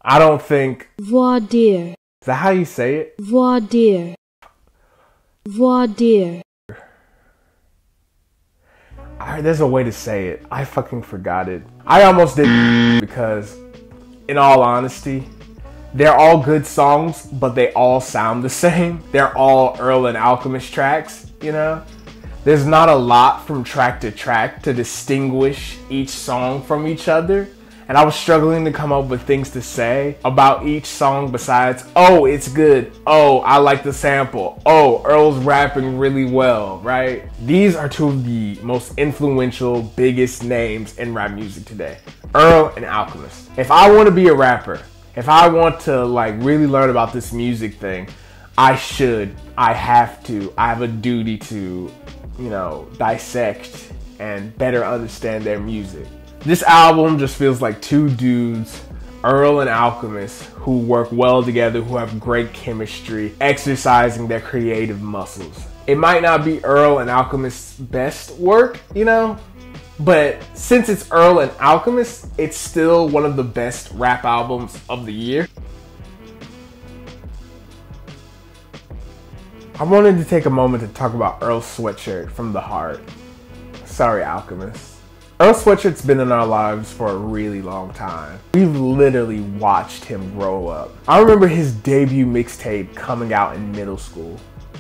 I don't think... Voir dire. Is that how you say it? Voir dire. Voir dire. There's a way to say it. I fucking forgot it. I almost did because, in all honesty, they're all good songs, but they all sound the same. They're all Earl and Alchemist tracks, you know? There's not a lot from track to distinguish each song from each other. And I was struggling to come up with things to say about each song besides, oh, it's good. Oh, I like the sample. Oh, Earl's rapping really well, right? These are two of the most influential, biggest names in rap music today. Earl and Alchemist. If I want to be a rapper, if I want to like really learn about this music thing, I have a duty to, you know, dissect and better understand their music. This album just feels like two dudes, Earl and Alchemist, who work well together, who have great chemistry, exercising their creative muscles. It might not be Earl and Alchemist's best work, you know, but since it's Earl and Alchemist, it's still one of the best rap albums of the year. I wanted to take a moment to talk about Earl's Sweatshirt from the heart. Sorry, Alchemist. Earl Sweatshirt's been in our lives for a really long time. We've literally watched him grow up. I remember his debut mixtape coming out in middle school.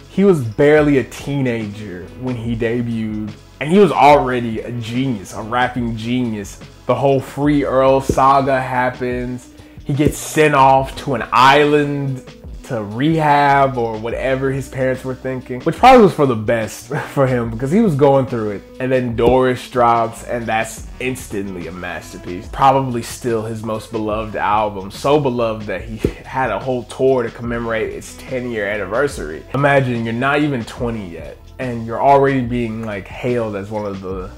He was barely a teenager when he debuted, and he was already a genius, a rapping genius. The whole Free Earl saga happens. He gets sent off to an island to rehab or whatever his parents were thinking, which probably was for the best for him because he was going through it. And then Doris drops, and that's instantly a masterpiece. Probably still his most beloved album, so beloved that he had a whole tour to commemorate its 10-year anniversary. Imagine you're not even 20 yet and you're already being like hailed as one of the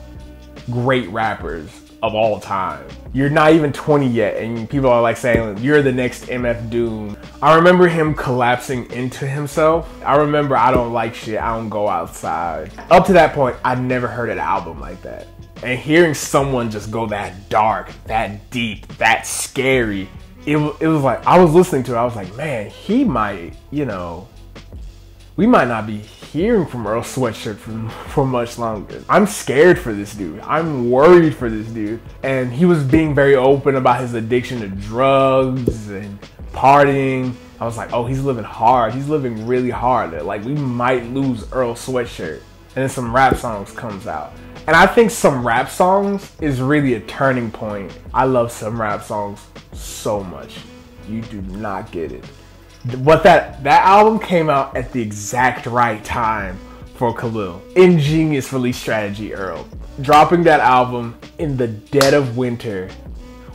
great rappers of all time. You're not even 20 yet and people are like saying you're the next MF Doom. I remember him collapsing into himself. I remember I don't like shit, I don't go outside. Up to that point, I'd never heard an album like that. And hearing someone just go that dark, that deep, that scary, it was like, I was listening to it, I was like, man, he might, you know, we might not be hearing from Earl Sweatshirt for much longer. I'm scared for this dude. I'm worried for this dude. And he was being very open about his addiction to drugs and partying. I was like, oh, he's living hard. He's living really hard. Like, we might lose Earl Sweatshirt. And then some rap songs comes out. And I think Some Rap Songs is really a turning point. I love Some Rap Songs so much. You do not get it. But that album came out at the exact right time for Khalil. Ingenious release strategy, Earl. Dropping that album in the dead of winter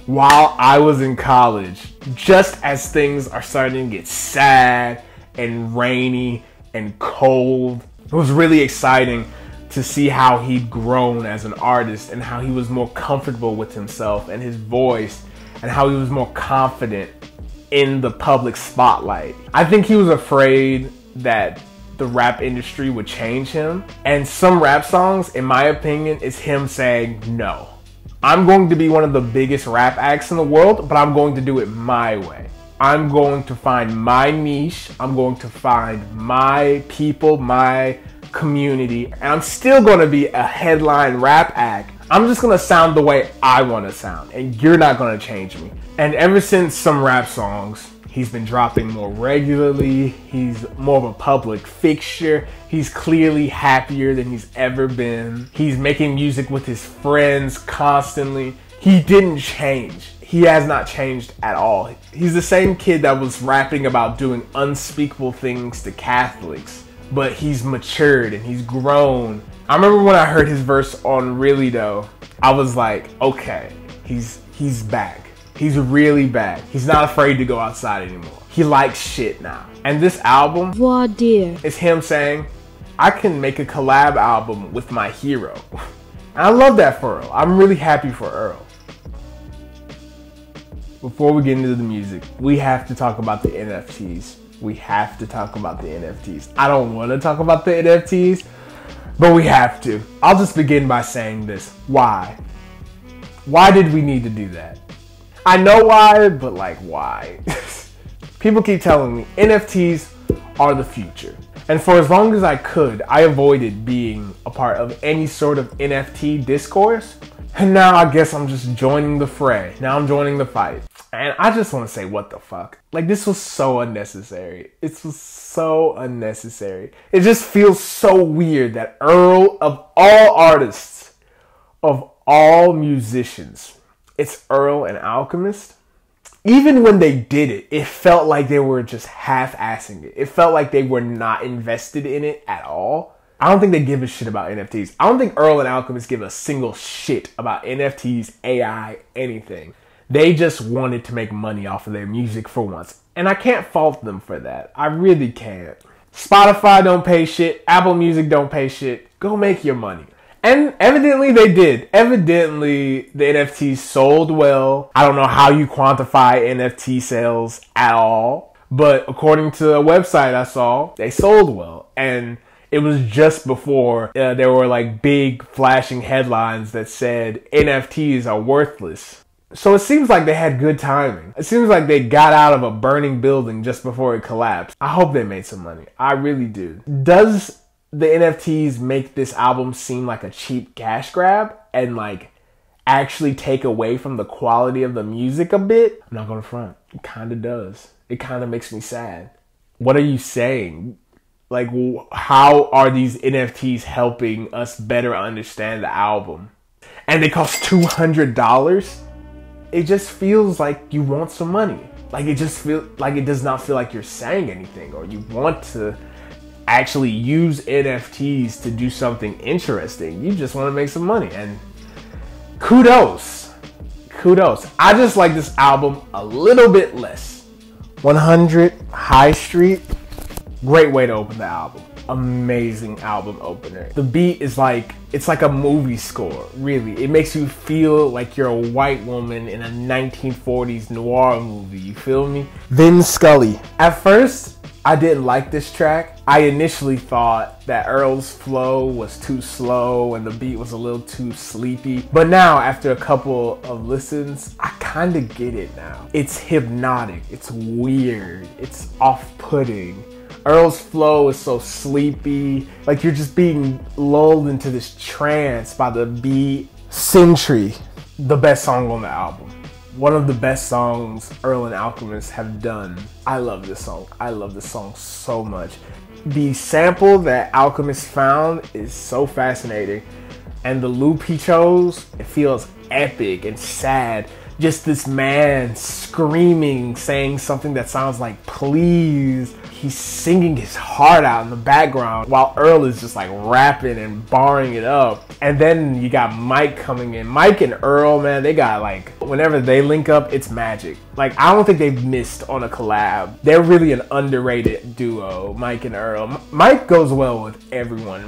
while I was in college, just as things are starting to get sad and rainy and cold. It was really exciting to see how he'd grown as an artist and how he was more comfortable with himself and his voice and how he was more confident in the public spotlight. I think he was afraid that the rap industry would change him. And Some Rap Songs, in my opinion, is him saying, no, I'm going to be one of the biggest rap acts in the world, but I'm going to do it my way. I'm going to find my niche. I'm going to find my people, my community, and I'm still going to be a headline rap act. I'm just going to sound the way I want to sound, and you're not going to change me. And ever since Some Rap Songs, he's been dropping more regularly. He's more of a public fixture. He's clearly happier than he's ever been. He's making music with his friends constantly. He didn't change. He has not changed at all. He's the same kid that was rapping about doing unspeakable things to Catholics, but he's matured and he's grown. I remember when I heard his verse on Really Though, I was like, okay, he's back. He's really back. He's not afraid to go outside anymore. He likes shit now. And this album Voir dire is him saying, I can make a collab album with my hero. And I love that for Earl. I'm really happy for Earl. Before we get into the music, we have to talk about the NFTs. We have to talk about the NFTs. I don't want to talk about the NFTs, but we have to. I'll just begin by saying this. Why? Why did we need to do that? I know why, but like, why? People keep telling me NFTs are the future. And for as long as I could, I avoided being a part of any sort of NFT discourse. And now I guess I'm just joining the fray. Now I'm joining the fight. And I just want to say, what the fuck? Like, this was so unnecessary. It was so unnecessary. It just feels so weird that Earl, of all artists, of all musicians, it's Earl and Alchemist. Even when they did it, it felt like they were just half-assing it. It felt like they were not invested in it at all. I don't think they give a shit about NFTs. I don't think Earl and Alchemist give a single shit about NFTs, AI, anything. They just wanted to make money off of their music for once. And I can't fault them for that. I really can't. Spotify don't pay shit. Apple Music don't pay shit. Go make your money. And evidently they did. Evidently the NFTs sold well. I don't know how you quantify NFT sales at all. But according to a website I saw, they sold well. And it was just before there were like big flashing headlines that said NFTs are worthless. So it seems like they had good timing. It seems like they got out of a burning building just before it collapsed. I hope they made some money. I really do. Does the NFTs make this album seem like a cheap cash grab and like actually take away from the quality of the music a bit? I'm not gonna front. It kind of does. It kind of makes me sad. What are you saying? Like, how are these NFTs helping us better understand the album? And they cost $200? It just feels like you want some money. Like, it just feels like it does not feel like you're saying anything, or you want to actually use NFTs to do something interesting. You just want to make some money, and kudos. I just like this album a little bit less. 100 High Street, great way to open the album. Amazing album opener. The beat is like, it's like a movie score, really. It makes you feel like you're a white woman in a 1940s noir movie, you feel me? Vin Scully. At first, I didn't like this track. I initially thought that Earl's flow was too slow and the beat was a little too sleepy. But now, after a couple of listens, I kind of get it now. It's hypnotic, it's weird, it's off-putting. Earl's flow is so sleepy, like you're just being lulled into this trance by the beat. Century, the best song on the album. One of the best songs Earl and Alchemist have done. I love this song. I love this song so much. The sample that Alchemist found is so fascinating. And the loop he chose, it feels epic and sad. Just this man screaming, saying something that sounds like please. He's singing his heart out in the background while Earl is just like rapping and barring it up. And then you got Mike coming in. Mike and Earl, man, they got like, whenever they link up, it's magic. Like, I don't think they've missed on a collab. They're really an underrated duo, Mike and Earl. Mike goes well with everyone.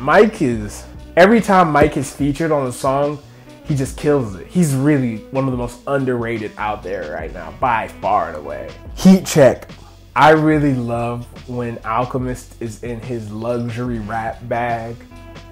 Every time Mike is featured on a song, he just kills it. He's really one of the most underrated out there right now, by far and away. Heat Check. I really love when Alchemist is in his luxury rap bag.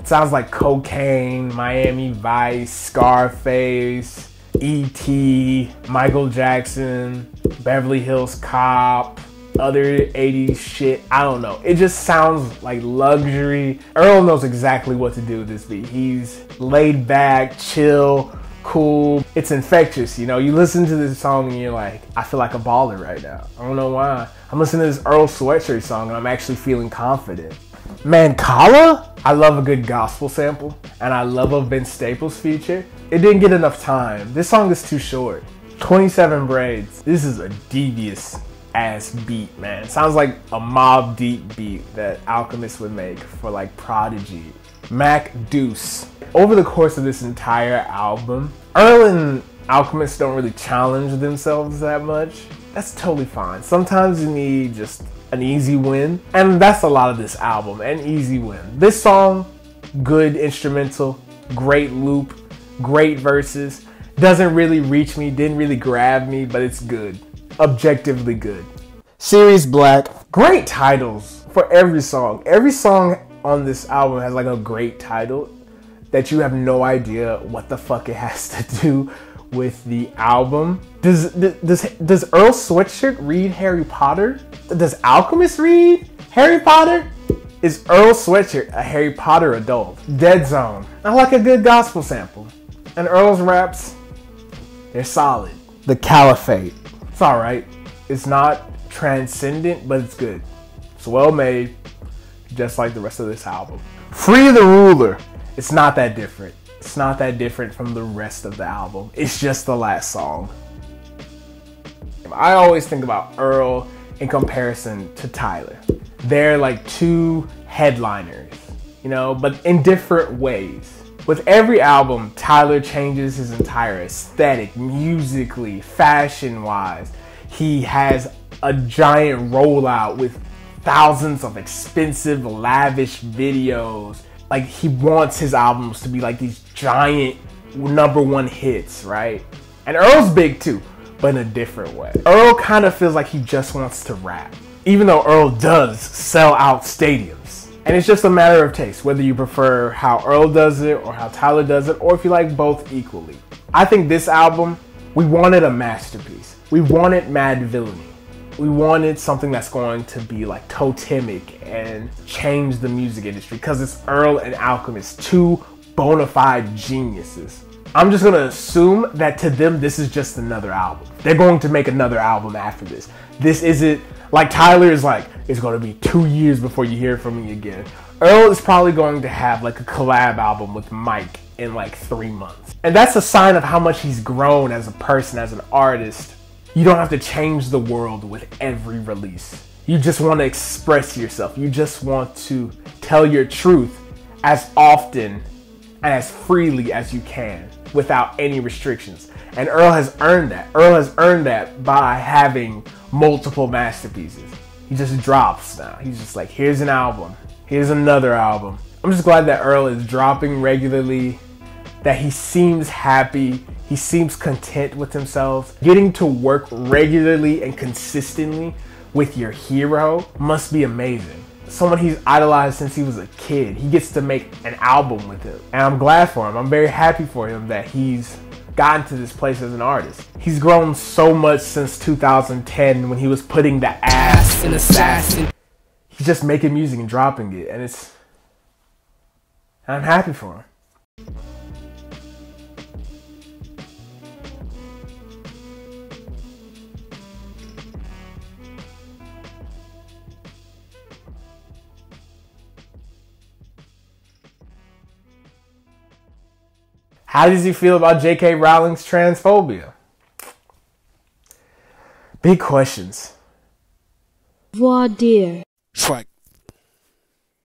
It sounds like Cocaine, Miami Vice, Scarface, E.T., Michael Jackson, Beverly Hills Cop, other 80s shit. I don't know. It just sounds like luxury. Earl knows exactly what to do with this beat. He's laid back, chill, cool. It's infectious, you know? You listen to this song and you're like, I feel like a baller right now. I don't know why. I'm listening to this Earl Sweatshirt song and I'm actually feeling confident. Mancala? I love a good gospel sample and I love a Vince Staples feature. It didn't get enough time. This song is too short. 27 Braids. This is a devious ass beat, man. It sounds like a Mobb Deep beat that Alchemist would make for like Prodigy. Mac Deuce. Over the course of this entire album, Earl and Alchemist don't really challenge themselves that much. That's totally fine. Sometimes you need just an easy win, and that's a lot of this album, an easy win. This song, good instrumental, great loop, great verses. Doesn't really reach me, didn't really grab me, but it's good. Objectively good. Series Black. Great titles for every song. Every song on this album has like a great title that you have no idea what the fuck it has to do with the album. Does Earl Sweatshirt read Harry Potter? Does Alchemist read Harry Potter? Is Earl Sweatshirt a Harry Potter adult? Dead Zone. I like a good gospel sample. And Earl's raps, they're solid. The Caliphate. It's alright. It's not transcendent, but it's good. It's well made, just like the rest of this album. Free the Ruler. It's not that different. It's not that different from the rest of the album. It's just the last song. I always think about Earl in comparison to Tyler. They're like two headliners, you know, but in different ways. With every album, Tyler changes his entire aesthetic, musically, fashion-wise. He has a giant rollout with thousands of expensive, lavish videos. Like, he wants his albums to be like these giant #1 hits, right? And Earl's big too, but in a different way. Earl kind of feels like he just wants to rap, even though Earl does sell out stadiums. And it's just a matter of taste, whether you prefer how Earl does it or how Tyler does it, or if you like both equally. I think this album, we wanted a masterpiece. We wanted mad villainy. We wanted something that's going to be like totemic and change the music industry, because it's Earl and Alchemist, two bona fide geniuses. I'm just gonna assume that to them, this is just another album. They're going to make another album after this. This isn't like Tyler is like, it's gonna be 2 years before you hear from me again. Earl is probably going to have like a collab album with Mike in like 3 months. And that's a sign of how much he's grown as a person, as an artist. You don't have to change the world with every release. You just want to express yourself. You just want to tell your truth as often and as freely as you can without any restrictions. And Earl has earned that. Earl has earned that by having multiple masterpieces. He just drops now. He's just like, here's an album. Here's another album. I'm just glad that Earl is dropping regularly, that he seems happy. He seems content with himself. Getting to work regularly and consistently with your hero must be amazing. Someone he's idolized since he was a kid. He gets to make an album with him. And I'm glad for him. I'm very happy for him that he's gotten to this place as an artist. He's grown so much since 2010 when he was putting the ass in Assassin. He's just making music and dropping it. And I'm happy for him. How does he feel about J.K. Rowling's transphobia? Big questions. Voir dire. Strike.